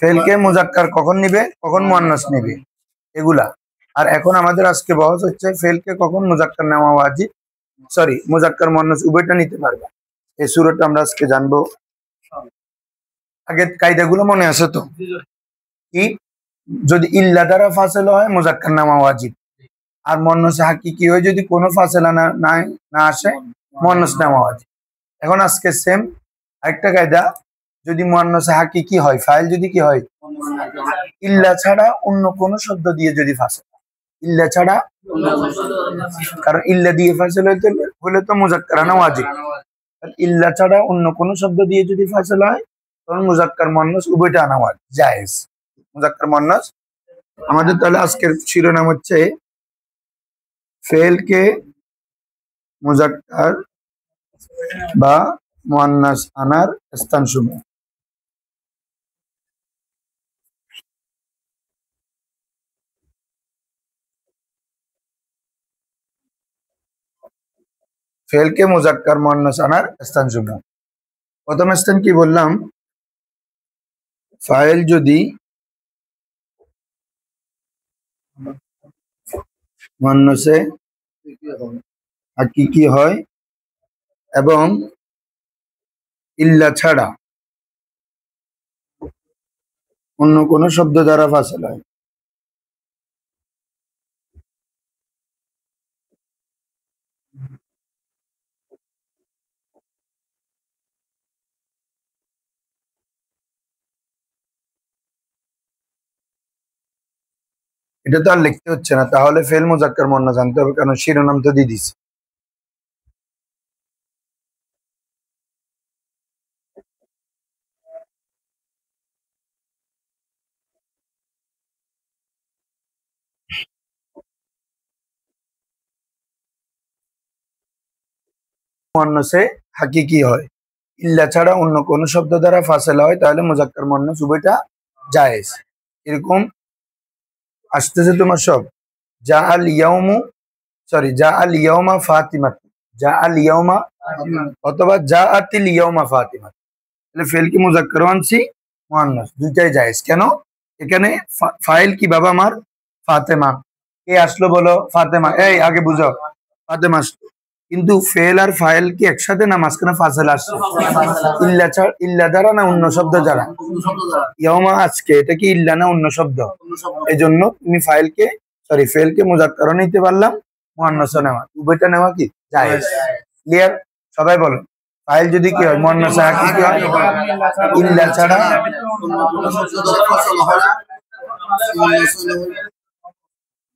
ফেলকে মুজাক্কার কখন নিবে, কখন মুয়ান্নাস নিবে, এগুলা। আর এখন আমাদের আজকে বহস হচ্ছে ফেলকে কখন মুজাক্কার নেওয়া ওয়াজিব, সরি মুজাক্কার মুয়ান্নাস উভয়টা নিতে পারবে। এই সূরাটা আমরা আজকে জানবো। আগে কায়দাগুলো মনে আছে তো? কি যদি ইল্লা দ্বারা ফাসেলা হয় মুজাক্কার নেওয়া ওয়াজিব, আর মুয়ান্নাসে হাকিকি হয় যদি কোনো ফাসেলা না আসে মুয়ান্নাস নেওয়া ওয়াজিব। এখন আজকে সেম আরেকটা কায়দা, যদি মুয়ান্নাসে হাকিকি হয়, ফাইল যদি কি হয় ইল্লা ছাড়া অন্য কোন শব্দ দিয়ে যদি ফাসেলা, ইল্লা ছাড়া, কারণ ইল্লা দিয়ে ফাসেলা হলে তো মুজাক্কার আনা ওয়াজিব, ইল্লা ছাড়া অন্য কোন শব্দ দিয়ে যদি ফাসেলা হয় তখন মুজাক্কার মুয়ান্নাস উভয়টা আনা ওয়াজিব, জায়েজ। মুজাক্কার মুয়ান্নাস আমাদের তাহলে আজকের শিরোনাম হচ্ছে ফেলকে মুজাক্কার বা মুয়ান্নাস আনার স্থানসমূহ। ফেলকে মুজাক্কার মুয়ান্নাস আনার স্থানসমূহ। প্রথম স্থান কি বললাম, ফাইল যদি মুয়ান্নাসে হাকিকি হয় এবং ইল্লা ছাড়া অন্য কোন শব্দ দ্বারা ফাসেল হয়। এটা তো আর লিখতে হচ্ছে না, তাহলে ফেল মুজাক্কার মুয়ান্নাস জানতে হবে, কারণ শিরোনাম তো দিয়ে দিছি। মুয়ান্নাসে হাকিকি হয়, ইল্লা ছাড়া অন্য কোন শব্দ দ্বারা ফাসেলা হয়, তাহলে মুজাক্কার মুয়ান্নাস উভয়টা জায়েজ। এরকম আসতেছে তোমার সব, যা আল ইয়াউমু, সরি যা আল ইয়াউমা ফাতিমা, যা আল ইয়াউমা অথবা যা আতিল ইয়াউমা ফাতিমা, তাহলে ফেল কি মুজাক্কার আনছি মুয়ান্নাস, দুইটাই জায়েজ। কেন? এখানে ফাইল কি বাবা আমার ফাতেমা, কে আসলো বলো? ফাতেমা। এই আগে বুঝো, ফাতেমা আসলো, কিন্তু ফেল আর ফাইল কি একসাথে না মাঝখানে ফাসেলা আসছে? ইল্লা দ্বারা না অন্য শব্দ দ্বারা? ইয়াউমা আজকে, এটা কি ইল্লা না অন্য শব্দ? এই জন্য তুমি ফাইলকে, সরি ফেলকে মুজাক্কার নিতে পারলাম, মুয়ান্নাসও নেওয়া, উভয়টা নেওয়া কি জায়েজ। ক্লিয়ার? সবাই বলো, ফাইল যদি কি হয় মুয়ান্নাসে হাকিকি হয়, ইল্লা ছাড়া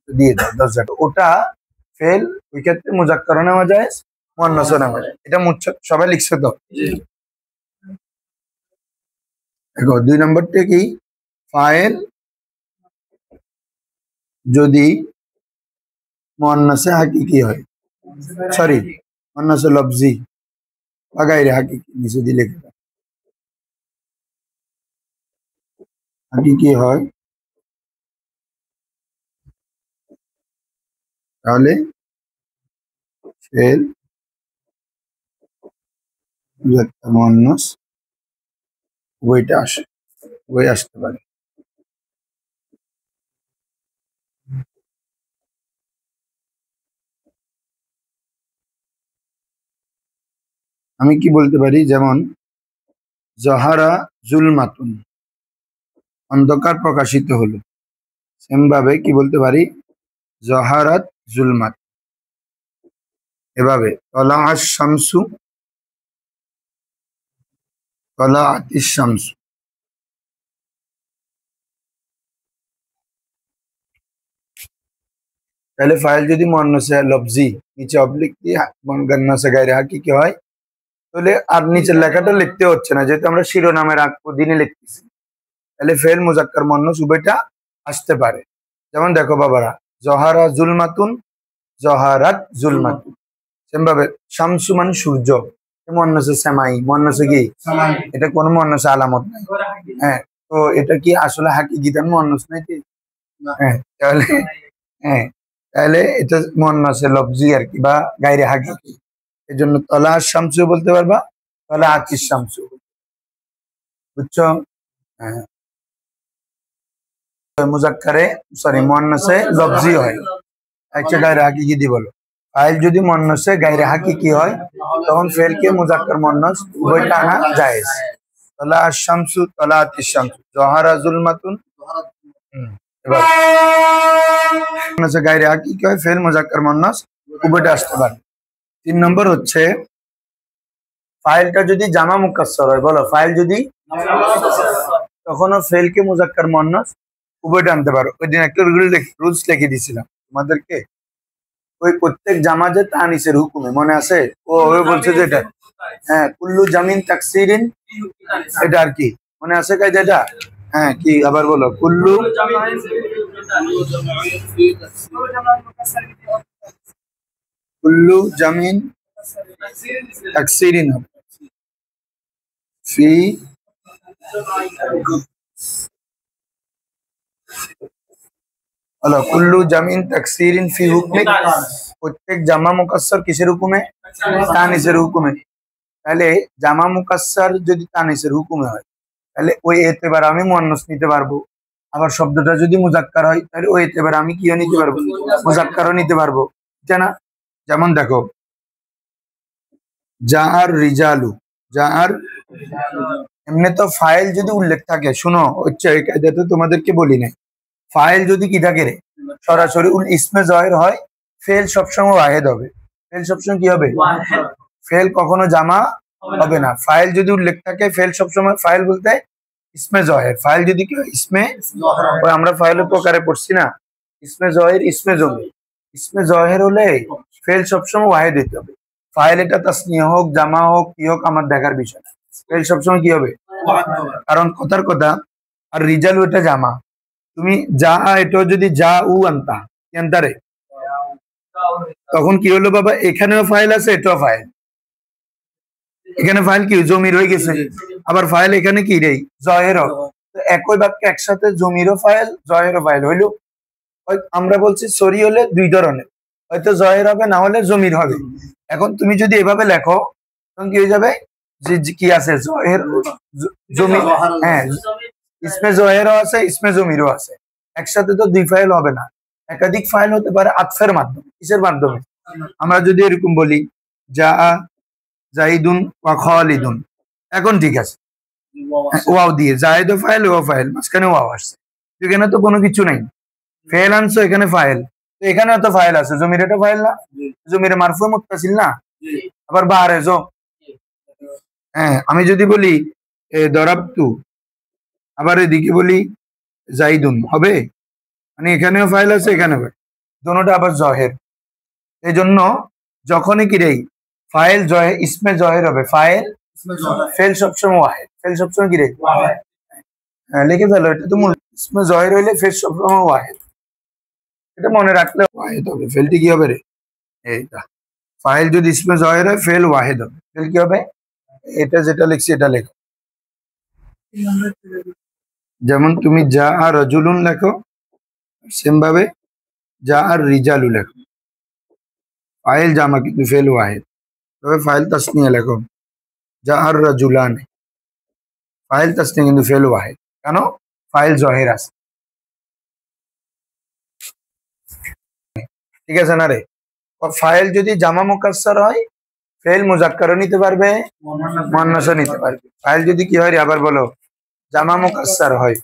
দিয়ে দাও 10 টাকা, ওটা ফেল, ওই ক্ষেত্রে মুজাক্কার নেওয়া যায়, মুয়ান্নাসও নেওয়া যায়। এটা সবাই লিখছে তো? দেখো 2 নম্বরটা কি, ফাইল যদি মুয়ান্নাসে হাকিকি হয়, সরি মুয়ান্নাসে লফজি বা গায়রে হাকিকি, নিচে দিলে হাকিকি হয়, তাহলে ফেল মুয়ান্নাস উভয়টা আসে, উভয় আসতে পারে। আমি কি বলতে পারি, যেমন জহারা জুলমাতুন, অন্ধকার প্রকাশিত হলো, সেম ভাবে কি বলতে পারি, জহারাত জুলমাত। এভাবে তলাআশ শামসু, তলাআতিশ শামসু। তাহলে ফাইল যদি মুয়ান্নাসে লফজি নিচে অবলিক দিয়ে মুয়ান্নাসে গায়রে হাকিকি হয়, তাহলে আর নিচের লেখাটা লিখতে হচ্ছে না, যেহেতু আমরা শিরোনামের দিনে লিখতেছি, তাহলে ফেল মুজাক্কার মুয়ান্নাস উভয়টা আসতে পারে। যেমন দেখো বাবারা, জহারা জুলমাতুন, জহারাত জুলমাতুন। সেম ভাবে শামসু মানে সূর্য, মুয়ান্নাসে সামাই, মুয়ান্নাসে কি, এটা কোন মুয়ান্নাসে আলামত নাই। হ্যাঁ, তো এটা কি আসলে হাকিকিতান মুয়ান্নাস নাকি? হ্যাঁ, তাহলে হ্যাঁ, তাহলে এটা মুয়ান্নাসে লফজি আর কি, বা গায়রে হাকিকি। এই জন্য তলা শামসু বলতে পারবা, তলা আতিশ শামসু। বুঝছো? হ্যাঁ, মুজাক্কারে সরি মুয়ান্নাসে লফজি হয়। আচ্ছা গায়রে হাকিকি দি বলো। ফাইল যদি মুয়ান্নাসে গায়রে হাকিকি হয় তখন ফেলকে মুজাক্কার মুয়ান্নাস উভয়টা আনা জায়েজ। তালা আশ-শামসু তালাআতিশ শামসু যহারা যুলমাতুন। এবার মুয়ান্নাসে গায়রে হাকিকি হয় ফেল মুজাক্কার মুয়ান্নাস উভয়টা আসতে পারে। 3 নম্বর হচ্ছে ফাইলটা যদি জামা মুকাসসার হয়, বলো ফাইল যদি তখনও ফেলকে মুজাক্কার মুয়ান্নাস উভয়টা আনতে পারো। ওই দিন একটা রুলস লিখে দিয়েছিলাম তোমাদেরকে, ওই প্রত্যেক জামাজে তানিসের হুকুমে মনে আছে? ও বলছে যে এটা হ্যাঁ কুল্লু জামিন তাকসিরিন, এটা আর কি মনে আছে কায়দা এটা? হ্যাঁ কি আবার বলো, কুল্লু জামিন তাকসিরিন ফি কুল্লু জামিন তাকসিরিন ফি হুকমি, প্রত্যেক জামা মুকাসসার কিসের হুকুমে? তানিসের হুকুমে। তাহলে জামা মুকাসসার যদি তানিসের হুকুমে হয় তাহলে ওই এতেবার আমি মুয়ান্নাস নিতে পারবো। আবার শব্দটা যদি মুজাক্কার হয় তাহলে ওই এতেবার আমি কিও নিতে পারবো? মুজাক্কারও নিতে পারবো, ঠিক না? যেমন দেখো জাআর রিজালু, জাআর এমনি তো ফাইল যদি উল্লেখ থাকে, শুনো হচ্ছে এই কায়দা তো তোমাদেরকে বলি নাই, ফাইল যদি কি থাকে রে সরাসরি ইসমে জহির হয় ফেল সবসময় ওয়াহিদ হবে। ফেল সবসময় কি হবে? ফেল কখনো জামা হবে না। ফাইল যদি উল্লেখ থাকে ফেল সবসময়, ফাইল বলতে ইসমে জহির, ফাইল যদি কি ইসমে, ওই আমরা ফাইলের প্রকারে পড়ছি না ইসমে জহির ইসমে জমি, ইসমে জহির হলে ফেল সবসময় ওয়াহিদ হতে হবে। ফাইল এটা তাসনিয়া হোক জামা হোক কি হোক আমার দেখার বিষয় না, ফেল সবসময় কি হবে? কারণ কথার কথা আর রিজাল ওটা জামা, তুমি যা এটা যদি যা উ আনতা আনতারে তখন কি হলো বাবা, এখানেও ফাইল আছে এটাও ফাইল, এখানে ফাইল কি জমির হয়ে গেছে, আবার ফাইল এখানে কি রে জয়েরও, একই বাক্যে একসাথে জমিরও ফাইল জয়েরও ফাইল হইলো। আমরা বলছি সরি হলে দুই ধরনের, হয়তো জয়ের হবে না হলে জমির হবে। এখন তুমি যদি এভাবে লেখো তখন কি হয়ে যাবে, যে কি আছে জয়ের জমি, হ্যাঁ ইসমে জয়েরও আছে ইসমে জমিরও আছে, একসাথে তো দুই ফাইল হবে না, একাধিক ফাইল হতে পারে আতফের মাধ্যমে। কিসের মাধ্যমে? আমরা যদি এরকম বলি যা জাইদুন ওয়া খালিদুন, এখন ঠিক আছে ওয়াও দিয়ে জায়েদও ফাইল ওয়াও ফাইল, মাঝখানে ওয়াও আসছে, এখানে তো কোনো কিছু নাই, ফেল আনছো এখানে ফাইল, তো এখানেও তো ফাইল আছে, জমির এটা ফাইল না, জমির মারফু মুত্তাসিল না, আবার বাহারে জো। হ্যাঁ আমি যদি বলি দরাবতু, আবার এদিকে বলি জাইদুন, হবে? মানে এখানেও ফাইল আছে এখানেও, দোনোটা আবার জহের। এই জন্য যখনই কি রে ফাইল জয় ইসমে জহের হবে, ফাইল ফেল সবসময় ওয়াহিদ, ফেল সবসময় কি রে হ্যাঁ লিখে ফেলো, এটা তো মূল ইসমে জহের হইলে ফেল সবসময় ওয়াহিদ, এটা মনে রাখলে ওয়াহিদ হবে। ফেলটি কি হবে রে, এইটা ফাইল যদি ইসমে জহের হয় ফেল ওয়াহিদ হবে, ফেল কি হবে? এটা যেটা লিখছি এটা লেখো, যেমন তুমি যা আর রজুলুন লেখো সেম ভাবে যা আর রিজালু লেখো, ফাইল জামা কিন্তু ফেল ওয়াহিদ। তবে ফাইল তাসনিয়া লেখো যা আর রাজুলান, ফাইল তাসনিয়া কিন্তু ফেল ওয়াহিদ, কেন? ফাইল জহির আছে, ঠিক আছে না রে? ফাইল যদি জামা মুকাসসার হয় ফেল মুজাক্কারও নিতে পারবে মুয়ান্নাসও নিতে পারবে। ফাইল যদি কি হয় আবার বলো, জামা মুকাসসার হয়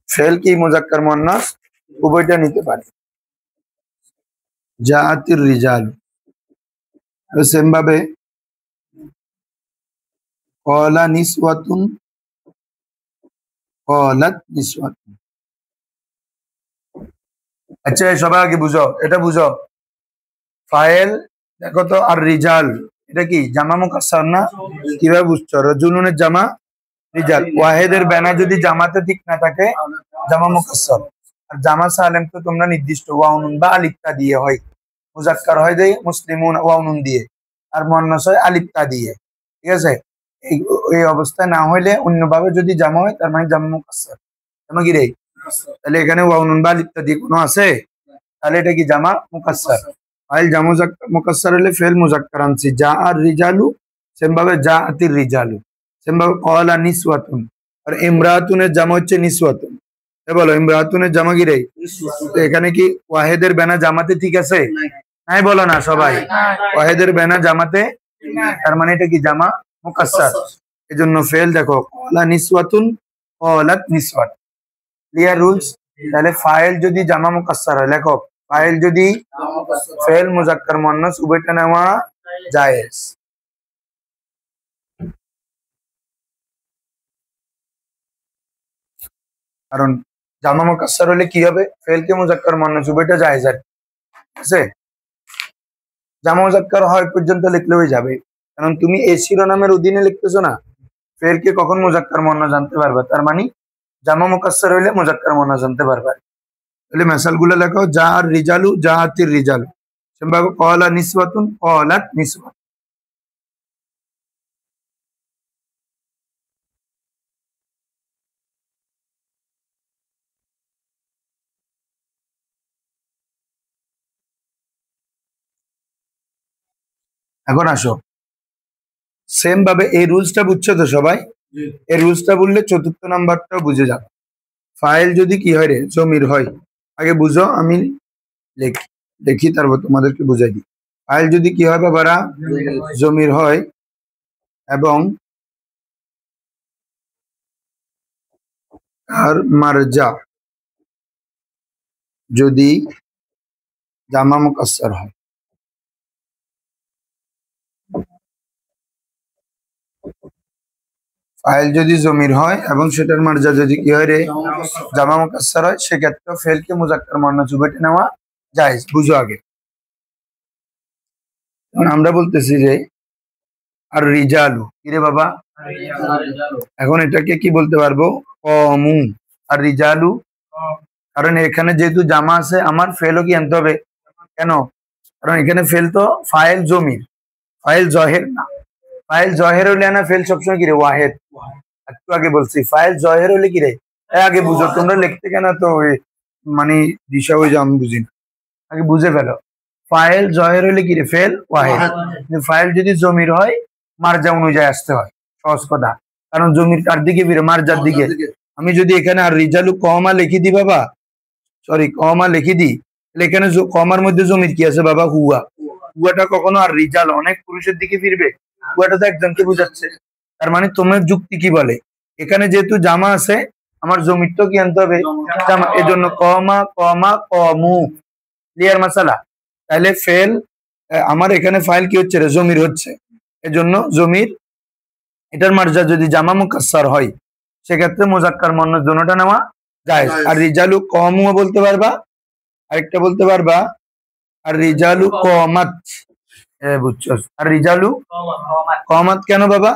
ফেল কি মুজাক্কার মুয়ান্নাস উভয়টা নিতে পারে। জাআতির রিজাল সেম ভাবে ক্বালা নিসওয়াতুন ক্বালাত নিসওয়াতুন। আচ্ছা সবাই আগে বুঝো, এটা বুঝো, ফাইল দেখো তো আর রিজাল এটা কি জামা মুকাসসার না? কিভাবে বুঝছো? রজুলুনের জামা রিজাল, ওয়াহিদের ব্যানা যদি জামাতে ঠিক না থাকে জামা মুকাসসার, আর জামা সালেম তো তোমরা নির্দিষ্ট ওয়াউনুন বা আলিফতা দিয়ে হয়, মুজাক্কার হয় যে মুসলিমুন ওয়াউনুন দিয়ে, আর মুয়ান্নাস হয় আলিফতা দিয়ে, ঠিক আছে? এই অবস্থায় না হইলে অন্যভাবে যদি জামা হয় তার মানে জামা মুকাসসার, জামা কি রে? তাহলে এখানে ওয়াউনুন বা আলিফতা দিয়ে কোনো আছে, তাহলে এটা কি জামা মুকাসসার। ফাইল জামা মুকাসসার হলে ফেল মুজাক্কার আনছি, যা আর রিজালু সেম ভাবে জাআতির রিজালু, সেম ভাবে কলা নিসওয়াতুন, আর ইমরাতুনের জামা হচ্ছে নিসওয়াতুন। বলো ইমরাতুনের জামা কি রে? তো এখানে কি ওয়াহেদের বেনা জামাতে ঠিক আছে? নাই বলো না সবাই, ওয়াহেদের বেনা জামাতে, তার মানে এটা কি জামা মুকাসসার। এজন্য ফেল দেখো কলা নিসওয়াতুন, কলাত নিসওয়াত, ক্লিয়ার রুলস। তাহলে ফাইল যদি জামা মুকাসসার হয়, লেখো ফাইল যদি ফেল মুজাক্কার মুয়ান্নাস উভয়টা নেওয়া জায়েজ। কারণ জামা মুকাসসার হলে কি হবে, ফেলকে মুজাক্কার মুয়ান্নাস উভয়টা জায়েজ আছে। জামা মুজাক্কার হয় পর্যন্ত লিখলে হয়ে যাবে, কারণ তুমি এই শিরোনামের অধীনে লিখতেছো না, ফেলকে কখন মুজাক্কার মুয়ান্নাস জানতে পারবে, তার মানে জামা মুকাসসার হইলে মুজাক্কার মুয়ান্নাস জানতে পারবে। তাহলে মেসাল গুলো লেখো, যা আর রিজালু, যা আতির রিজালু, সেভাবে কলা নিসওয়াতুন, কলাত নিসওয়াত। এখন আসো, সেম ভাবে এই রুলসটা বুঝছো তো সবাই? এই রুলসটা বললে চতুর্থ নাম্বারটাও বুঝে যাবে। ফাইল যদি কি হয় রে, জমির হয়, আগে বুঝো, আমি লিখি দেখি তারপর তোমাদেরকে বুঝাই দিই। ফাইল যদি কি হয় বাবারা, জমির হয় এবং আর মারজা যদি জামা মুকাসসার হয়। ফাইল যদি জমির হয় এবং সেটার মারজা যদি কি হয় রে, জামা মুকাসসার হয়, সেক্ষেত্রে ফেলকে মুজাক্কার মুয়ান্নাস উভয়টা নেওয়া জায়েজ। বুঝো আগে। এখন আমরা বলতেছি যে আর রিজালু, কিরে বাবা, এখন এটাকে কি বলতে পারবো, কমু। আর রিজালু, কারণ এখানে যেহেতু জামা আছে, আমার ফেলও কি আনতে হবে। কেন? কারণ এখানে ফেল তো ফাইল জমির, ফাইল জহের না। ফাইল জহের হলে না, ফেল সবসময় কি রে, ওয়াহেদ। একটু আগে বলছি ফাইল জহের হলে কি রে, আগে বুঝো, তোমরা লিখতে কেন তো মানে দিশা হয়ে যাও, আমি বুঝি না, আগে বুঝে ফেলো। ফাইল জহের হলে কি রে, ফেল ওয়াহেদ। ফাইল যদি জমির হয়, মারজা অনুযায়ী আসতে হয়, সহজ কথা। কারণ জমির কার দিকে ফিরে, মারজার দিকে। আমি যদি এখানে আর রিজালু কমা লিখি দি বাবা, সরি কমা লিখি দি, তাহলে এখানে কমার মধ্যে জমির কি আছে বাবা, হুয়া। হুয়াটা কখনো আর রিজাল অনেক পুরুষের দিকে ফিরবে? হুয়াটা তো একজনকে বুঝাচ্ছে। তার মানে তোমার যুক্তি কি বলে, এখানে যেহেতু জামা আছে, আমার জমির তো কি আনতে হবে, জামা। এজন্য কমা কমা কমু, ক্লিয়ার মাসালা। তাহলে ফেল, আমার এখানে ফাইল কি হচ্ছে রে, জমির হচ্ছে। এজন্য জমির, এটার মারজা যদি জামা মুকাসসার হয়, সেক্ষেত্রে মুজাক্কার মুয়ান্নাস দুটোটা নেওয়া জায়েজ। আর রিজালু কমু বলতে পারবা, আরেকটা বলতে পারবা আর রিজালু কমাত, বুঝছো? আর রিজালু কমাত কেন বাবা,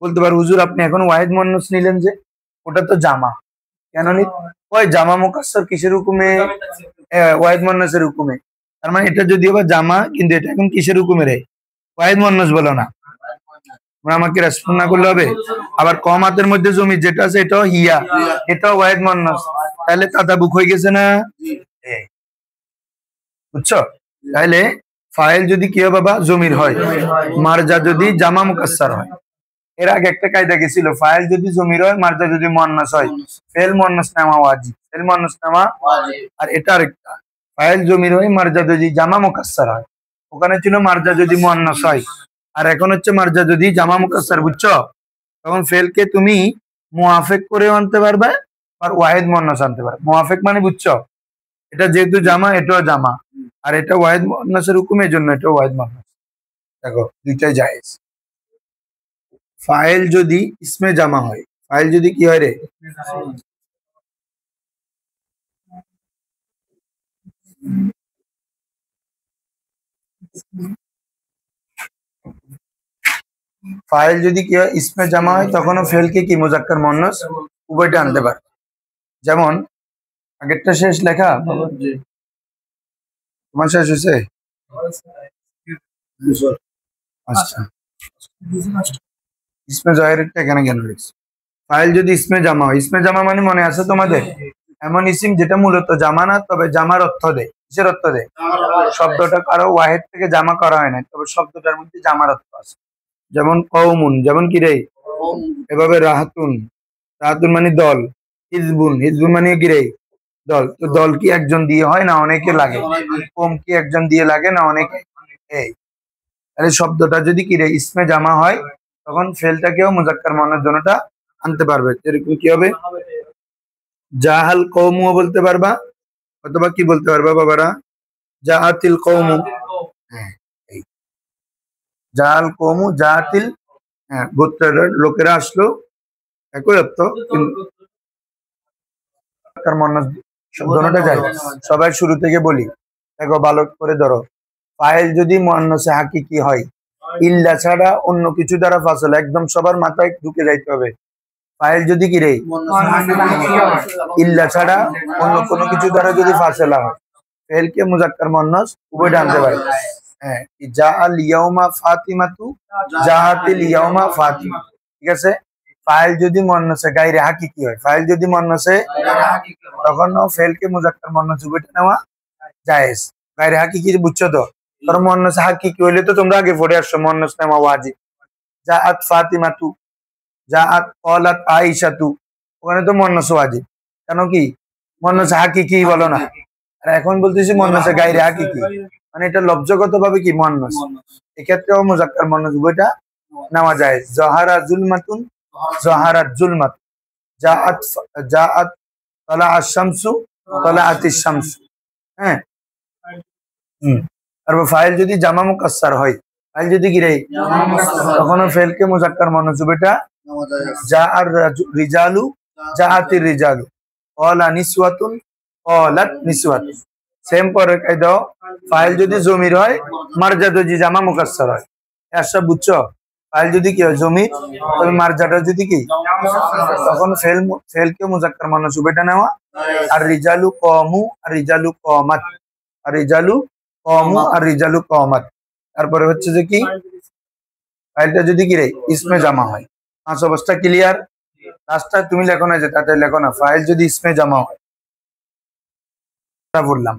বলতে পারো হুজুর আপনি এখন ওয়াহিদ মুয়ান্নাস নিলেন যে, ওটা তো জামা, কেন নি? ওই জামা মুকাসসার কিসের হুকুমে, ওয়াহিদ মুয়ান্নাসের হুকুমে। তার মানে এটা যদিও বা জামা, কিন্তু এটা এখন কিসের হুকুমে রে, ওয়াহিদ মুয়ান্নাস বলো না। আমাকে রেসপন্ড না করলে হবে। আবার কম হাতের মধ্যে জমি যেটা আছে, এটাও হিয়া, এটাও ওয়াহিদ মুয়ান্নাস, তাহলে তাতাবুক হয়ে গেছে না? বুঝছো? তাহলে ফাইল যদি কি হয় বাবা, জমির হয়, মারজা যদি জামা মুকাসসার হয়। এর আগে একটা কায়দা গেছিল, ফাইল যদি জমির হয়, মারজা যদি মুয়ান্নাস হয়, ফেল মুয়ান্নাস নেওয়া ওয়াজিব, ফেল মুয়ান্নাস নেওয়া। আর এটা আরেকটা, ফাইল জমির হয়, মারজা যদি জামা মুকাসসার হয়। ওখানে ছিল মারজা যদি মুয়ান্নাস হয়, আর এখন হচ্ছে মারজা যদি জামা মুকাসসার। বুঝছো? তখন ফেলকে তুমি মুআফেক করেও আনতে পারবে, আর ওয়াহিদ মুয়ান্নাস আনতে পারবে। মুআফেক মানে বুঝছো, এটা যেহেতু জামা, এটাও জামা, আর এটা ওয়াহিদ মুয়ান্নাসের হুকুমের জন্য এটা ওয়াহিদ মুয়ান্নাস। দেখো দুইটাই জায়েজ। ফাইল যদি ইসমে জামা হয়, ফাইল যদি কি হয় রে, ফাইল যদি কি হয়, ইসমে জামা হয়, তখনও ফেলকে কি মুজাক্কার মুয়ান্নাস উভয়টা আনতে পারে। যেমন আগেরটা শেষ লেখা, তোমার শেষ হয়েছে? আচ্ছা, ইসমে জাহেরটা এখানে কেন রয়েছে? ফাইল যদি ইসমে জামা হয়, ইসমে জামা মানে মনে আছে তোমাদের, এমন ইসিম যেটা মূলত জামা না, তবে জামার অর্থ দেয়। কিসের অর্থ দেয়? শব্দটা কারো ওয়াহিদ থেকে জামা করা হয় না, তবে শব্দটার মধ্যে জামার অর্থ আছে। যেমন কওমুন, যেমন কি রে, এভাবে রাহাতুন, রাহাতুন মানে দল, হিজবুন, হিজবুন মানে কি রে দল। তো দল কি একজন দিয়ে হয় না অনেকে লাগে? কম কি একজন দিয়ে লাগে না অনেকে? এই তাহলে শব্দটা যদি কি রে ইসমে জামা হয় তখন ফেলটাকেও মুজাক্কার মুয়ান্নাস জন্যটা আনতে পারবে। এরকম কি হবে? জাহাল কওমুও বলতে পারবা, অথবা কি বলতে পারবা বাবারা? জাহাতিল কওমু। হ্যাঁ, এই জাহাল কওমু, জাহাতিল, হ্যাঁ গোত্রের লোকেরা আসলো, একই অর্থ কিন্তু মুজাক্কার মুয়ান্নাস শব্দটা যায়। সবাই শুরু থেকে বলি, দেখো ভালো করে ধরো। ফাইল যদি মুয়ান্নাসে হাকিকি হয়, ইল্লা ছাড়া অন্য কিছু দ্বারা ফাসল, একদম সবার মাথায় ঢুকে যাইতে হবে। ফাইল যদি কি রে ইল্লা ছাড়া অন্য কোনো কিছু দ্বারা যদি ফাসেলা হয়, ফেলকে মুজাক্কার মুয়ান্নাস উভয়টা আনতে পারে। হ্যাঁ, জা আল ইয়াউমা ফাতিমাতু, জাহাতিল ইয়াউমা ফাতিমা, ঠিক আছে। ফাইল যদি মুয়ান্নাসে গায়রে হাকিকি হয়, ফাইল যদি মুয়ান্নাসে, তখন ফেলকে মুজাক্কার মুয়ান্নাস উভয়টা নেওয়া জায়েজ। গায়রে হাকিকি বুঝছো তো? কারণ মুয়ান্নাস হাকিকি হইলে তো তোমরা আগে পড়ে আসছো মুয়ান্নাস নেওয়া ওয়াজিব। জাআত ফাতিমাতু, জাআত ক্বালাত আয়েশাতু, ওখানে তো মুয়ান্নাস ওয়াজিব। কেন কি মুয়ান্নাস হাকিকি বলো না? আর এখন বলতেছি মুয়ান্নাসে গায়রে হাকিকি, মানে এটা লফজগত ভাবে কি মুয়ান্নাস। এক্ষেত্রেও মুজাক্কার মুয়ান্নাস উভয়টা নেওয়া যায়। জাহারা জুলমাতুন, জাহারাত জুলমাত, জাআত, জাআত তালা আশ-শামসু, তালাআতিশ শামসু। হ্যাঁ, তারপর ফাইল যদি জামা মুকাসসার হয়, ফাইল যদি কি রে, তখন ফেলকে মুজাক্কার মুয়ান্নাস উভয়টা জা আর রিজালু, জাআতির রিজালু, ক্বালা নিসওয়াতুন, ক্বালাত নিসওয়াতুন। সেম পরে কায়দা। ফাইল যদি জমির হয়, মারজা যদি জামা মুকাসসার হয়, এসব বুঝছো? ফাইল যদি কি হয় জমির, তবে মারজাটা যদি কি, তখন ফেলকে মুজাক্কার মুয়ান্নাস উভয়টা নেওয়া। আর রিজালু কওমু, আর রিজালু কওমাত, আর রিজালু কওমু, আর রিজালু কওমাত। তারপরে হচ্ছে যে কি, ফাইলটা যদি কি রে ইসমে জামা হয়। 5 অবস্থা ক্লিয়ার? লাস্টটা তুমি লেখো না, যে তাতে লেখো না। ফাইল যদি ইসমে জামা হয়, বললাম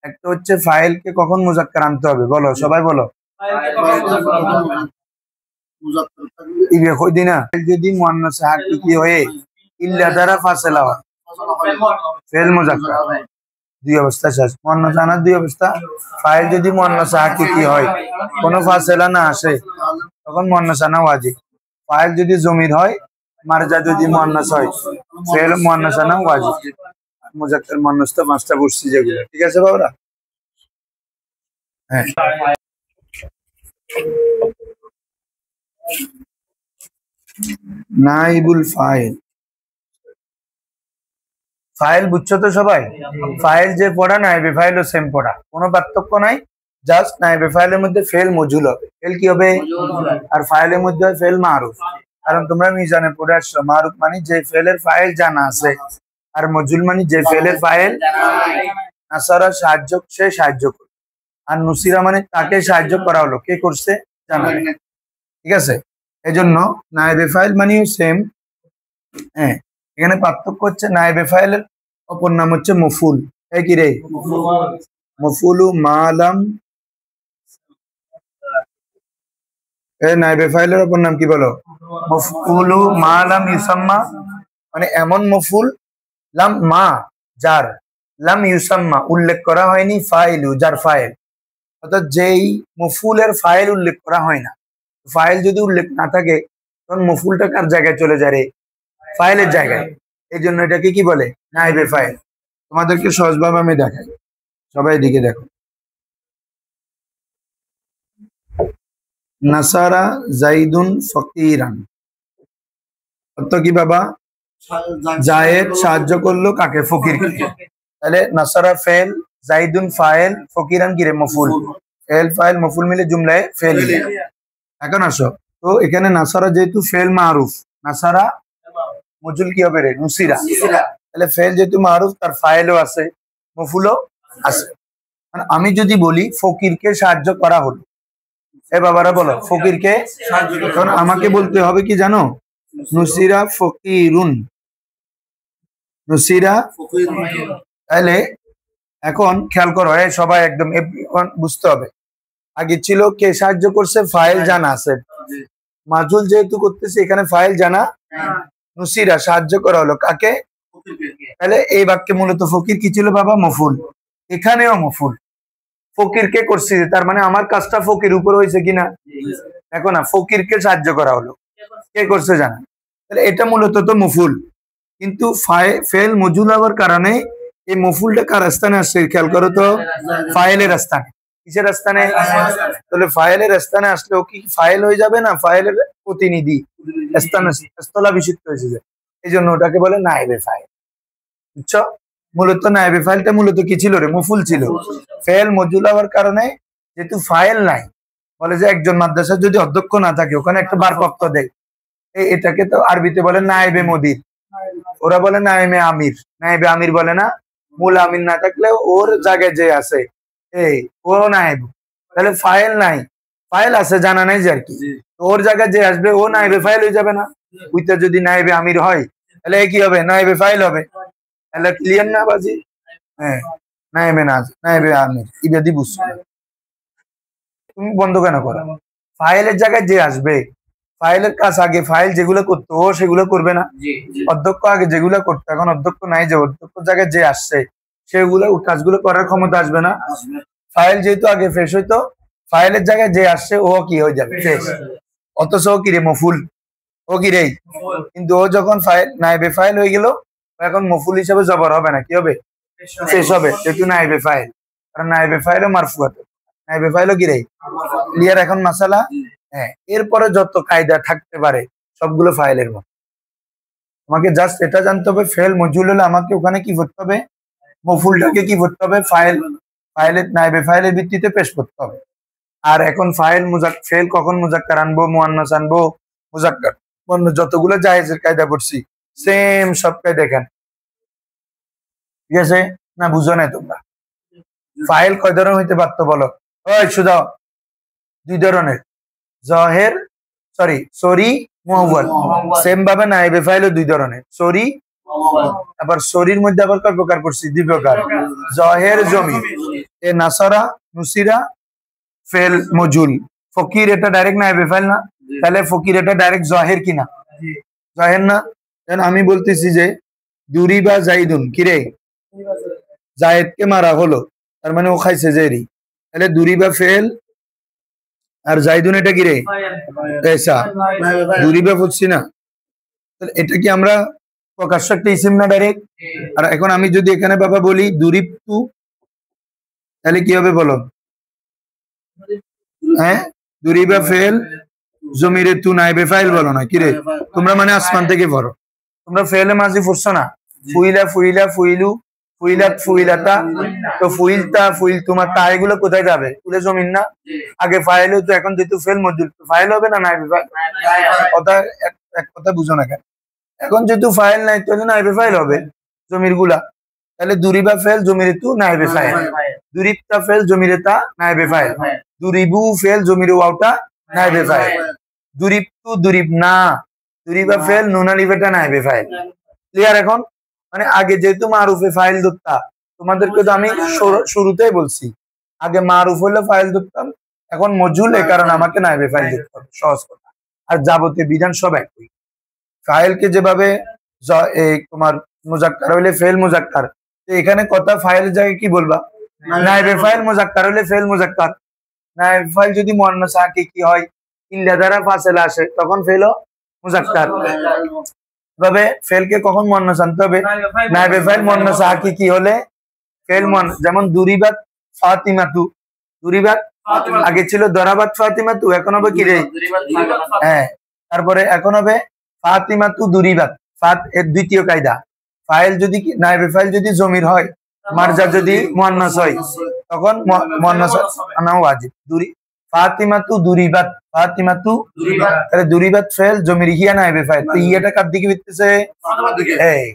একটা হচ্ছে ফাইলকে কখন মুজাক্কার আনতে হবে, বলো সবাই বলো। যদি মুয়ান্নাস হাকিকি হয়ে ইল্লা দ্বারা ফাসেলা হয়, ফেল মুজাক্কার। 2 অবস্থা শেষ। মুয়ান্নাস আনার 2 অবস্থা। ফাইল যদি মুয়ান্নাস হাকিকি হয়, কোনো ফাসেলা না আসে, তখন মুয়ান্নাস আনা ওয়াজিব। ফাইল যদি জমির হয়, মারজা যদি মুয়ান্নাস হয়, ফেল মুয়ান্নাস আনা ওয়াজিব। মুজাক্কার মুয়ান্নাস তো 5টা পড়ছি যেগুলো, ঠিক আছে বাবুরা? হ্যাঁ, নাইবুল ফাইল। ফাইল বুঝছো তো সবাই? ফাইল যে পড়া, নাইবে ফাইলও সেম পড়া, কোনো পার্থক্য নাই। জাস্ট নাইবে ফাইলের মধ্যে ফেল মজুল হবে। ফেল কি হবে? আর ফাইলের মধ্যে ফেল মারুফ। কারণ তোমরা মিজানে পড়ে আসছো, মারুফ মানে যে ফেলের ফাইল জানা আছে, আর মজুল মানে যে ফেলের ফাইল নাসারা সাহায্য, সে সাহায্য করে। আর নুসিরা মানে তাকে সাহায্য করা হলো, কে করছে জানা নেই, ঠিক আছে। এজন্য নাইবে ফাইল মানেও সেম। হ্যাঁ, এখানে পার্থক্য হচ্ছে নাইবে ফাইলের অপর নাম হচ্ছে মফুল। কি রে? মফুলু মালাম। নাইবে ফাইলের অপর নাম কি বলো? মফুলু মালাম ইউসাম্মা, মানে এমন মফুল লাম মা, যার লাম ইউসাম্মা উল্লেখ করা হয়নি ফাইলু, যার ফাইল, অর্থাৎ যেই মফুলের ফাইল উল্লেখ করা হয় না। ফাইল যদি উল্লেখ না থাকে, তখন মফুলটা কার জায়গায় চলে যায় রে? ফাইলের জায়গায়। এই জন্য এটাকে কি বলে? নাইবে ফাইল। তোমাদেরকে সহজভাবে আমি দেখাই, সবাই দিকে দেখো। নাসারা জাইদুন ফকিরান, অর্থ কি বাবা? জায়েদ সাহায্য করলো কাকে? ফকিরকে। তাহলে নাসারা ফেল, জাইদুন ফাইল, ফকিরান কি রে? মফুল। ফেল ফাইল মফুল মিলে জুমলায় ফেল। এখন আসো তো, এখানে নাসারা যেহেতু ফেল মারুফ, নাসারা মজুল কি হবে রে? নুসিরা। তাহলে ফেল যেহেতু মারুফ, তার ফাইলও আছে, মফুলও আছে। মানে আমি যদি বলি ফকিরকে সাহায্য করা হলো, এ বাবারা বলো ফকিরকে, কারণ আমাকে বলতে হবে কি জানো? নুসিরা ফকিরুন, নুসিরা। তাহলে এখন খেয়াল করো, সবাই একদম বুঝতে হবে। আগে ছিল কে সাহায্য করছে, ফাইল জানা আছে, মাজুল যেহেতু করতেছি এখানে ফাইল জানা নুসিরা সাহায্য করা হলো কাকে? তাহলে এই বাক্যে মূলত ফকির কি ছিল বাবা? মফুল। এখানেও মফুল, ফকিরকে করছি, তার মানে আমার কাজটা ফকির উপর হয়েছে কিনা? দেখো না, ফকিরকে সাহায্য করা হলো, কে করছে জানা? তাহলে এটা মূলত তো মফুল, কিন্তু ফেল মজুল হওয়ার কারণে এই মফুলটা কার স্থানে আসছে খেয়াল করো তো? ফাইলের স্থানে। কিসের স্থানে? তাহলে ফাইলের স্থানে আসলেও কি ফাইল হয়ে যাবে না? ফাইলের প্রতিনিধি, স্থলাভিষিক্ত হয়েছে, এই জন্য ওটাকে বলে নায়েবে ফাইল। বুঝছো? মূলত নায়েবে ফাইলটা মূলত কি ছিল রে? মফুল ছিল। ফেল মজুল হওয়ার কারণে যেহেতু ফাইল নাই, বলে যে একজন মাদ্রাসার যদি অধ্যক্ষ না থাকে ওখানে একটা ভারপ্রাপ্ত দেয়, এটাকে তো আরবিতে বলে নায়েবে মদির, ওরা বলে নায়েবে আমির। নায়েবে আমির বলে না, মূল আমির না থাকলে ওর জায়গায় যে আছে ও নায়েব। তাহলে ফাইল নাই, ফাইল আছে জানা নাই যে আর কি, ওর জায়গায় যে আসবে ও নায়েবে ফাইল হয়ে যাবে না? ওইটা যদি নায়েবে আমির হয় তাহলে কি হবে? নায়েবে ফাইল হবে। তাহলে ক্লিয়ার না বাজি? হ্যাঁ, নায়েবে না, নায়েবে আমির ইবাদি বুঝছো। তুমি বন্ধ কেন করো? ফাইলের জায়গায় যে আসবে, ফাইলের কাজ আগে ফাইল যেগুলো করতো ও সেগুলো করবে না? অধ্যক্ষ আগে যেগুলো করতো, এখন অধ্যক্ষ নাই, যে অধ্যক্ষ জায়গায় যে আসছে সেগুলো কাজগুলো করার ক্ষমতা আসবে না? ফাইল যেহেতু আগে ফ্রেশ হইতো, ফাইলের জায়গায় যে আসছে ও কি হয়ে যাবে? ফ্রেশ। অথচ ও কি রে? মফুল। ও কি রে? কিন্তু ও যখন ফাইল নাইবে ফাইল হয়ে গেল, এখন মফুল হিসেবে জবর হবে না, কি হবে? ফ্রেশ হবে, যেহেতু নাইবে ফাইল। কারণ নাইবে ফাইলও মারফুয়াত, নাইবে ফাইলও কি রে? ক্লিয়ার এখন মাসালা? হ্যাঁ, এরপরে যত কায়দা থাকতে পারে সবগুলো ফাইলের মতো। আমাকে জাস্ট এটা জানতে হবে, ফেল মজুল হলে আমাকে ওখানে কি করতে হবে? মফুলটাকে কি করতে হবে? ফাইলের নাইবে ফাইলের ভিত্তিতে পেশ করতে হবে। আর এখন ফেল কখন মুজাক্কার আনবো, মুয়ান্নাস আনবো, মুজাক্কার মুয়ান্নাস, যতগুলো জায়েজের কায়দা পড়ছি সেম সব কায়দা দেখেন, ঠিক আছে না? বুঝো না তোমরা? ফাইল কয় ধরনের হইতে পারতো বলো? ওই সুদাও, 2 ধরনের, জহের সরি মুআওয়াল। সেম ভাবে নাইবে ফাইলও 2 ধরনের, সরি, আবার সরির মধ্যে আবার কয় প্রকার পড়ছি? 2 প্রকার, জহের জমি। এ নাসারা নুসিরা ফেল মজুল। ফকির এটা ডাইরেক্ট নাইবে ফাইল না? তাহলে ফকির এটা ডাইরেক্ট জহের কিনা? জহের না? আমি বলতেছি যে দুরিবা জাইদুন, কিরে জায়েদকে মারা হলো, তার মানে ও খাইছে জেরি, তাহলে দুরিবা ফেল আর জাইদুন এটা কিরে? পেশা। দুরিবা বুঝছি না? তাহলে এটা কি আমরা প্রকাশ্য একটা ইসিম না ডাইরেক্ট? আর এখন আমি যদি এখানে বাবা বলি দুরিবতু, তাহলে কি হবে বলো? হ্যাঁ, দুরিবা ফেল জমিরে তু নাইবে ফাইল বলো না, কিরে তোমরা মানে আসমান থেকে পড়ো, তোমরা ফেলে মাঝি পড়ছো না? ফুইলা ফুইলা ফুইলু, ফুইলাত ফুইলাতা, তো ফুইলতা ফুইলতুমা, তা এগুলো কোথায় যাবে? তুলে জমিন না? আগে ফাইল হতো, এখন যেহেতু ফেল মজুল, ফাইল হবে না নাইবে ফাইল? কথা এক কথা বুঝো না কেন? এখন যেহেতু ফাইল নাই তো নাইবে ফাইল হবে জমির গুলা। তাহলে দুরিবা ফেল জমিরে তু নাইবে ফাইল, দুরিবতা ফেল জমিরে তা নাইবে ফাইল, দুরিবু ফেল জমিরে ওয়াওটা নাইবে ফাইল, দুরিবতু দুরিবনা, দুরিবা ফেল নুন আলিফেটা নাইবে ফাইল। ক্লিয়ার এখন? মানে আগে যেহেতু মারুফে ফাইল ধরতা, তোমাদেরকে তো আমি শুরুতেই বলছি আগে মারুফ হলে ফাইল ধরতাম, এখন মজুল, এই কারণে আমাকে নাইবে ফাইল ধরতে হবে, সহজ কথা। আর যাবতীয় বিধান সব একই। ফাইলকে যেভাবে তোমার মুজাক্কার হইলে ফেল মুজাক্কার, এখানে কথা ফাইলের জায়গায় কি বলবা? নাইবে ফাইল। মুজাক্কার হইলে ফেল মুজাক্কার। নাইবে ফাইল যদি মুয়ান্নাস হাকিকি হয়, ইল্লা দ্বারা ফাসিলা আসে, তখন ফেলও মুজাক্কার। তবে ফেলকে কখন মুয়ান্নাস আনতে হবে? নাইবে ফাইল মুয়ান্নাস হাকিকি হলে ফেল যেমন দুরিবাত ফাতিমাতু, দুরিবাত আগে ছিল দরাবাত ফাতিমাতু, এখন হবে কি রে? হ্যাঁ, তারপরে এখন হবে ফাতিমাতু দুরিবাত। ফাত এর দ্বিতীয় কায়দা, ফাইল যদি নাইবে ফাইল যদি জমির হয়, মারজা যদি মুয়ান্নাস হয়, তখন মুয়ান্নাস আনা ওয়াজিব। ফাতিমাতু দুরিবাত, ফাতিমাতু দুরিবাত, তাহলে দুরিবাত ফেল জমির হিয়া নাইবে ফাইল, তো ইয়াটা কার দিকে ভিত্তিছে? এই,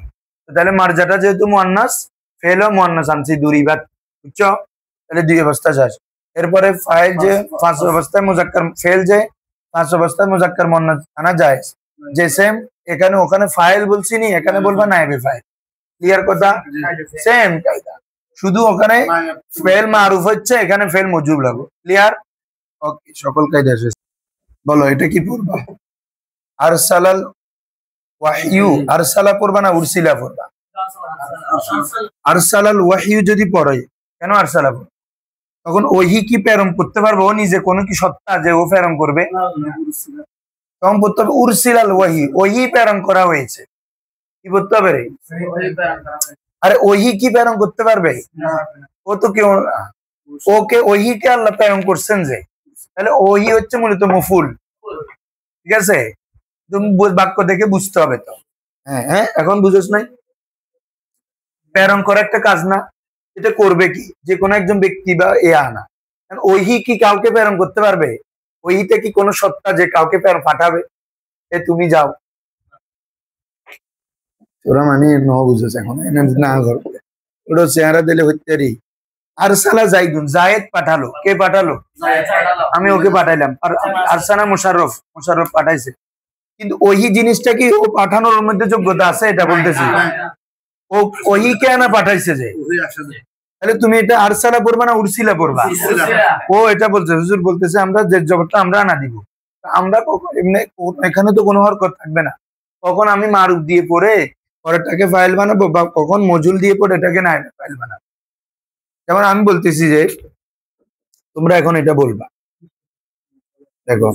তাহলে মারজাটা যেহেতু মুয়ান্নাস, ফেলও মুয়ান্নাস আনছি দুরিবাত, বুঝছো? তাহলে 2 অবস্থা শেষ। এরপরে ফাইল যে 5 অবস্থায় মুজাক্কার, ফেল যে 5 অবস্থায় মুজাক্কার মুয়ান্নাস আনা যায়, যে সেম এখানে ওখানে ফাইল বলছি নি, এখানে বলবা নাইবে ফাইল। ক্লিয়ার কথা? সেম কায়দা, শুধু ওখানে ফেল মারুফ হচ্ছে, এখানে ফেল মজুব লাগবে। ক্লিয়ার? ওকে, সকল কায়দা শেষ। বলো এটা কি পড়বা? আরসালাল ওয়াহইউ, আরসালা পড়বা না উরসিলা পড়বা? আরসালাল ওয়াহইউ যদি পড়ে, কেন আরসালা পড়ে? তখন ওহি কি প্রেরণ করতে পারবে? ও নিজে কোনো কি সত্তা যে ও প্রেরণ করবে? তখন পড়তে হবে উরসিলাল ওয়াহি, ওহি প্রেরণ করা হয়েছে। কি করতে হবে রে? আরে ওহি কি প্রেরণ করতে পারবে? ও তো কেউ, ওকে ওহিকে আল্লাহ প্রেরণ করছেন যে, তাহলে ওহি হচ্ছে মূলত মফুল। ঠিক আছে, তুমি বাক্য দেখে বুঝতে হবে তো। হ্যাঁ হ্যাঁ, এখন বুঝোস নাই? প্রেরণ করা একটা কাজ না, এটা করবে কি যে কোনো একজন ব্যক্তি বা এ আনা। ওহি কি কাউকে প্রেরণ করতে পারবে? ওহিতে কি কোনো সত্তা যে কাউকে প্রেরণ পাঠাবে? এ তুমি যাও, তোরা মানে ন বুঝেছ এখন না করবে, ওটা চেহারা দিলে হইতে রি। আরসালা জাইদুন, জায়েদ পাঠালো। কে পাঠালো? আমি ওকে পাঠাইলাম। আর আরসানা মুশাররফ, মুশাররফ পাঠাইছে। কিন্তু ওহি জিনিসটা কি ও পাঠানোর মধ্যে যোগ্যতা আছে? এটা বলতেছি। ও ওহি কে আনা পাঠাইছে যে, তাহলে তুমি এটা আরসালা পড়বা না উরসিলা পড়বা? ও এটা বলছে, হুজুর বলতেছে আমরা যে জবাবটা আমরা আনা দিব। আমরা এমনি এখানে তো কোনো হরকত থাকবে না। কখন আমি মারুফ দিয়ে পড়ে পরেরটাকে ফাইল বানাবো, বা কখন মজুল দিয়ে পড়ে এটাকে না ফাইল বানাবো। যেমন আমি বলতেছি যে তোমরা এখন এটা বলবা, দেখো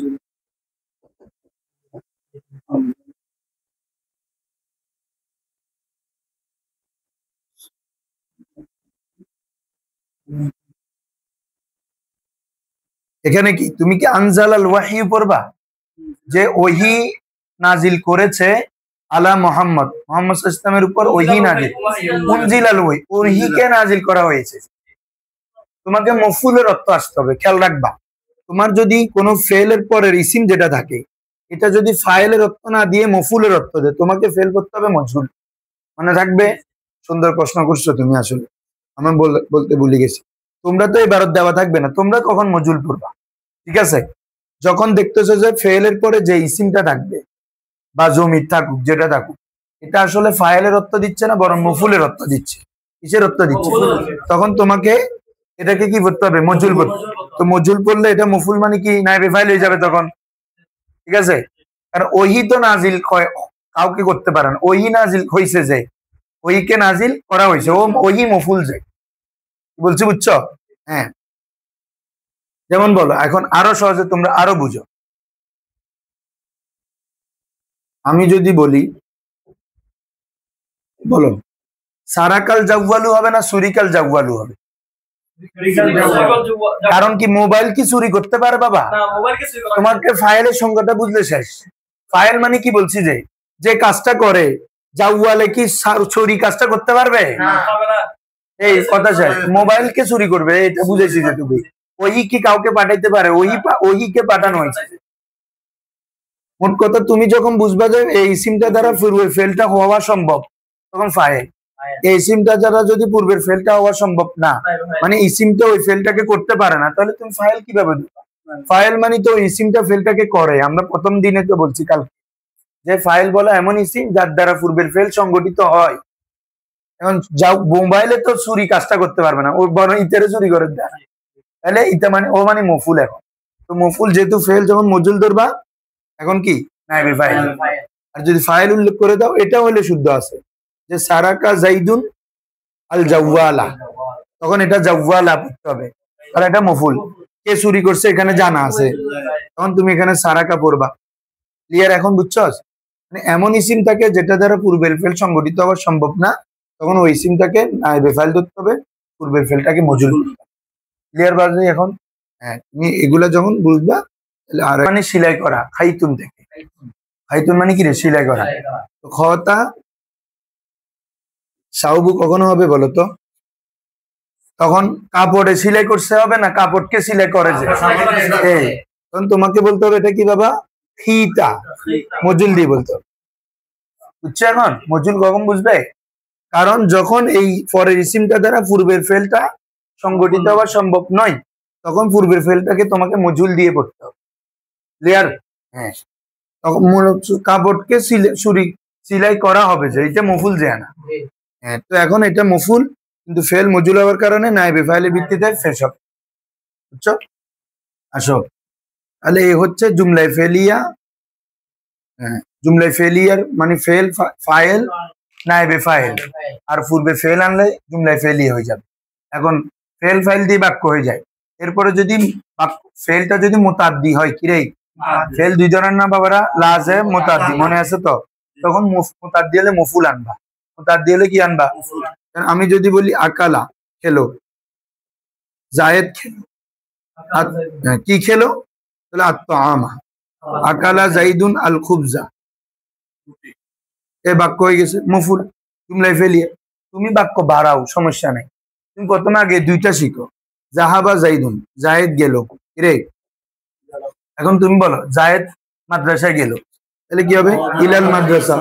এখানে কি তুমি কি আনজালাল ওয়াহি পড়বা? যে ওহি নাজিল করেছে আলা মোহাম্মদ, মোহাম্মদ ইসলামের উপর ওহি নাজিল। উনজিলাল ওহি, ওহিকে নাজিল করা হয়েছে। তোমাকে মফুলের অর্থ আসতে হবে, খেয়াল রাখবা। তোমার যদি কোনো ফেলের পরের ইসিম যেটা থাকে, এটা যদি ফাইলের অর্থ না দিয়ে মফুলের অর্থ দেয়, তোমাকে ফেল করতে হবে মজহুল। মনে থাকবে? সুন্দর প্রশ্ন করছো তুমি। আসলে আমি বলতে ভুলে গেছি, তোমরা তো এবারত দেওয়া থাকবে না, তোমরা কখন মজুল পড়বা? ঠিক আছে, যখন দেখতেছো যে ফেলের পরে যে ইসিমটা থাকবে বা জমির থাকুক যেটা থাকুক, এটা আসলে ফাইলের অর্থ দিচ্ছে না, বরং মফুলের অর্থ দিচ্ছে। কিসের অর্থ দিচ্ছে? তখন তোমাকে এটাকে কি করতে হবে? মজুল করতে। তো মজুল পড়লে এটা মফুল মানে কি নাইবে ফাইল হয়ে যাবে তখন। ঠিক আছে, কারণ ওহি তো নাজিল কাউকে করতে পারে না, ওহি নাজিল হয়েছে যে, ওহিকে নাজিল করা হয়েছে, ও ওহি মফুল যে। বলছি বুঝছো? হ্যাঁ, যেমন বলো এখন আরো সহজে তোমরা আরো বুঝো। আমি যদি বলি, বলো সারাকাল জাওয়ালু হবে না সুরিকাল জাওয়ালু হবে? কারণ কি মোবাইল কি চুরি করতে পারে বাবা? তোমাকে ফাইলের সংখ্যাটা বুঝলে শেষ। ফাইল মানে কি বলছি যে, যে কাজটা করে, জাওয়ালে কি চুরি কাজটা করতে পারবে? এই কথা শেষ। মোবাইল কে চুরি করবে এটা বুঝেছি যে তুমি। ওহি কি কাউকে পাঠাইতে পারে? ওহিকে পাঠানো হয়েছে। মোট কথা তুমি যখন বুঝবা যে এই সিমটা দ্বারা পূর্বের ফেলটা হওয়া সম্ভব, তখন ফাইল। এই সিমটা দ্বারা যদি পূর্বের ফেলটা হওয়া সম্ভব না, মানে এই সিমটা ওই ফেলটাকে করতে পারে না, তাহলে তুমি ফাইল কিভাবে দিবা? ফাইল মানে তো এই সিমটা ফেলটাকে করে। আমরা প্রথম দিনে তো বলছি কাল যে ফাইল বলা এমন ইসিম যার দ্বারা পূর্বের ফেল সংগঠিত হয়। এখন যাও মোবাইলে তো চুরি কাজটা করতে পারবে না, ও বড় ইতারে চুরি করে দেয়। তাহলে ইতা মানে ও মানে মফুল। এখন তো মফুল যেহেতু ফেল, যখন মজুল ধরবা এখন কি নাইবে ফাইল। আর যদি ফাইল উল্লেখ করে দাও, এটা হলে শুদ্ধ আছে যে সারাকা জাইদুন আল জাওয়ালা, তখন এটা জাওয়ালা পড়তে হবে, কারণ এটা মফুল। কে চুরি করছে এখানে জানা আছে, তখন তুমি এখানে সারাকা পড়বা। ক্লিয়ার? এখন বুঝছস? মানে এমন ইসিম থাকে যেটা দ্বারা পূর্বের ফেল সংগঠিত হওয়া সম্ভব না, তখন ওই ইসিমটাকে নাইবে ফাইল ধরতে হবে, পূর্বের ফেলটাকে মজুল। ক্লিয়ার বাজে এখন? হ্যাঁ, তুমি এগুলা যখন বুঝবা, তাহলে আর মানে সেলাই করা, খাইতুন থেকে। খাইতুন মানে কি রে? সেলাই করা। তো খতা সাউবু কখনো হবে বলো তো? তখন কাপড়ে সেলাই করতে হবে না, কাপড়কে সেলাই করে যে, তখন তোমাকে বলতে হবে এটা কি বাবা? ফিতা। মজুল দিয়ে বলতে হবে। বুঝছো এখন? মজুল কখন বুঝবে? কারণ যখন এই পরের ইসিমটা দ্বারা পূর্বের ফেলটা সংগঠিত হওয়া সম্ভব নয়, তখন পূর্বের ফেলটাকে তোমাকে মজুল দিয়ে পড়তে হবে। ক্লিয়ার? হ্যাঁ, তখন কাপড়কে সিলাই করা হবে যে, এটা মফুল যায় না। হ্যাঁ, তো এখন এটা মফুল, কিন্তু ফেল মজুল হওয়ার কারণে নাইবে ফাইলের ভিত্তিতে ফেস হবে। বুঝছো? আসো, তাহলে এই হচ্ছে জুমলায় ফেলিয়া হ্যাঁ, জুমলাই ফেলিয়ার মানে ফেল ফাইল নাইবে ফাইল, আর পূর্বে ফেল আনলে জুমলাই ফেলিয়া হয়ে যাবে। এখন ফেল ফাইল দিয়ে বাক্য হয়ে যায়। এরপরে যদি ফেলটা যদি মুতাদ্দি হয়, কিরে ফেল দুই ধরনের না বাবারা, লাজে মুতাদ্দি, মনে আছে তো? তখন মুতাদ্দি হলে মফুল আনবা, মুতাদ্দি হলে কি আনবা? আমি যদি বলি আকালা খেলো, জায়েদ খেলো, কি খেলো? তাহলে আত্মআমা, আকালা জাইদুন আল খুবজা, এ বাক্য হয়ে গেছে মফুল, জুমলাই ফেলিয়া। তুমি বাক্য বাড়াও, সমস্যা নাই। তুমি প্রথমে আগে দুইটা শিখো, জাহাবা জাইদুন, জায়েদ গেল রে। এখন তুমি বলো জায়েদ মাদ্রাসায় গেল, তাহলে কি হবে? ইলাল মাদ্রাসা।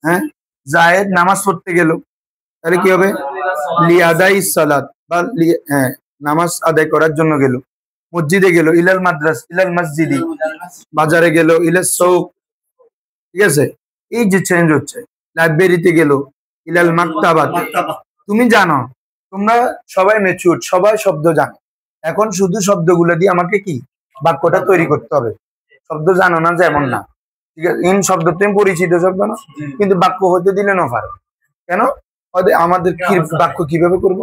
হ্যাঁ, জায়েদ নামাজ পড়তে গেল, তাহলে কি হবে? লিয়াদাই সালাত, বা হ্যাঁ নামাজ আদায় করার জন্য গেল। মসজিদে গেল, ইলাল মাদ্রাস, ইলাল মসজিদি। বাজারে গেল, ইলাল সৌক। ঠিক আছে, এই যে চেঞ্জ হচ্ছে। লাইব্রেরিতে গেল, ইলাল মাকতাবাত। তুমি জানো, তোমরা সবাই ম্যাচিউর, সবাই শব্দ জানো। এখন শুধু শব্দগুলো দিয়ে আমাকে কি বাক্যটা তৈরি করতে হবে। শব্দ জানো না যেমন না, ঠিক আছে, ইন শব্দ তুমি পরিচিত শব্দ না, কিন্তু বাক্য হতে দিলে না পারো। কেন? আমাদের কি বাক্য কিভাবে করব?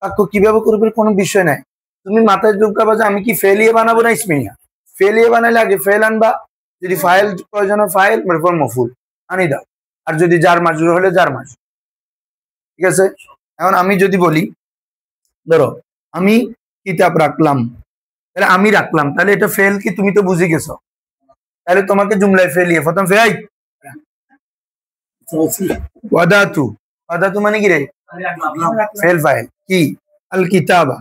বাক্য কিভাবে করবে কোনো বিষয় নাই। তুমি মাথায় ঢুকাবা যে আমি কি ফেলিয়ে বানাবো না ইসমিয়া। ফেলিয়ে বানাইলে আগে ফেল আনবা, যদি ফাইল প্রয়োজন হয় ফাইল, এরপর মফুল আনি দাও, আর যদি জার মাজরুর হলে জার মাজরুর। ঠিক আছে, এখন আমি যদি বলি, ধরো আমি কিতাব রাখলাম, তাহলে আমি রাখলাম, তাহলে এটা ফেল কি? তুমি তো বুঝে গেছো। তাহলে তোমাকে জুমলায় ফেলিয়ে প্রথম ফেয়াই ওয়াদাতু, ওয়াদাতু মানে কি রে? ফেল ফাইল কি? আল কিতাবা,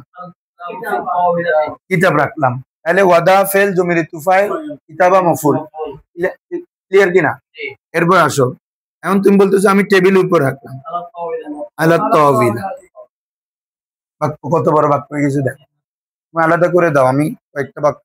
কিতাব রাখলাম, তাহলে ওয়াদা ফেল, জমির তুফাইল, কিতাবা মফুল। ক্লিয়ার কিনা? এরপর আসো, এখন তুমি বলতেছো আমি টেবিল উপর রাখলাম, আলাত তাওবিল। বাক্য কত বড় বাক্য হয়ে গেছে দেখো। তুমি আলাদা করে দাও, আমি কয়েকটা বাক্য